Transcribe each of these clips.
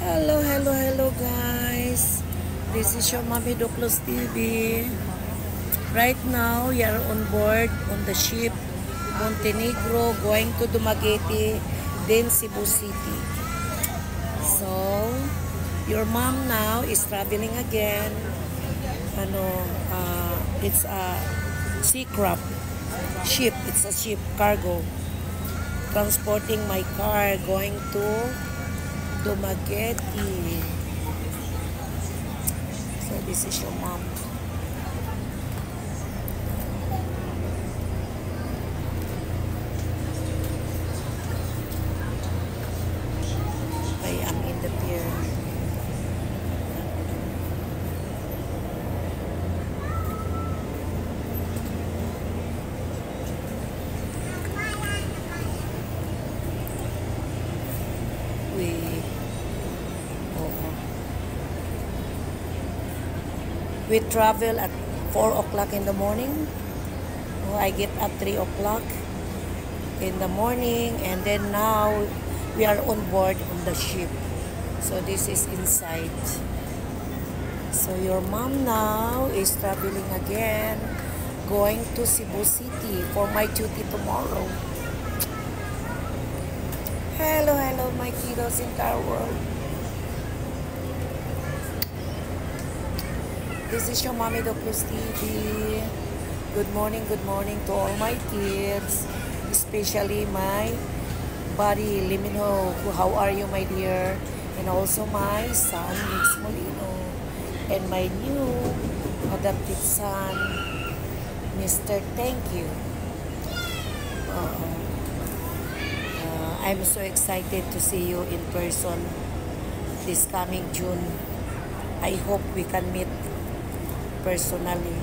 Hello, hello, hello guys. This is your Mommy Doklos TV. Right now, we are on board on the ship Montenegro going to Dumaguete, then Cebu City. So, your mom now is traveling again. It's a seacraft ship. It's a ship cargo transporting my car going to Dumaguete. So this is your mom. I am in the pier. We travel at 4 o'clock in the morning. I get up 3 o'clock in the morning, and then now we are on board on the ship. So this is inside. So your mom now is traveling again, going to Cebu City for my duty tomorrow. Hello, hello my kiddos in Car World. This is your Mommy Doklos TV. Good morning to all my kids, especially my buddy Limino. How are you, my dear? And also my son, Mix Molino, and my new adopted son, Mr. Thank You. I'm so excited to see you in person this coming June. I hope we can meet personally,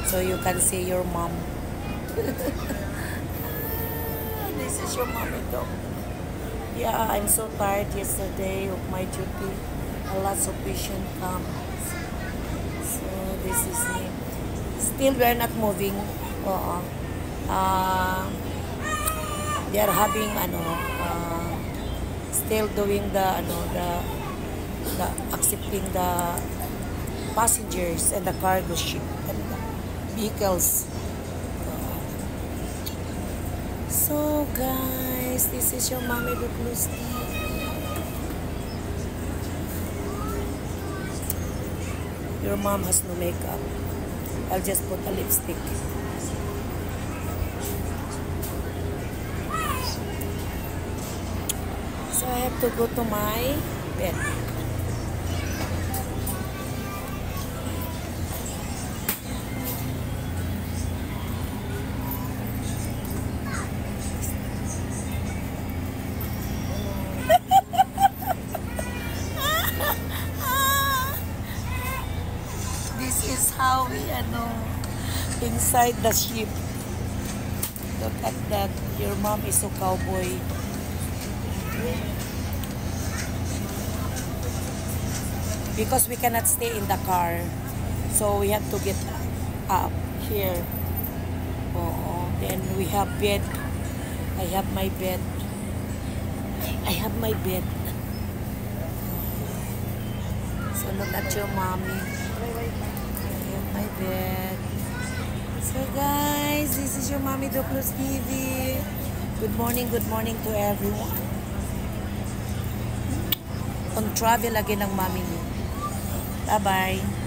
so you can see your mom. This is your mommy dog. Yeah, I'm so tired yesterday of my duty. A lot of patients come. So this is me. Still, we're not moving. They are having still doing the accepting the passengers and the cargo ship and the vehicles. So guys, this is your Mommy Doklos TV. Your mom has no makeup. I'll just put a lipstick. So I have to go to my bed. This is how we inside the ship. Look at that. Your mom is so cowboy. Because we cannot stay in the car, so we have to get up here. Then we have bed. I have my bed. I have my bed. So look at your mommy. I have my bed. So guys, this is your Mommy Doklos TV. Good morning to everyone. On travel again ang mommy niyo. Bye-bye.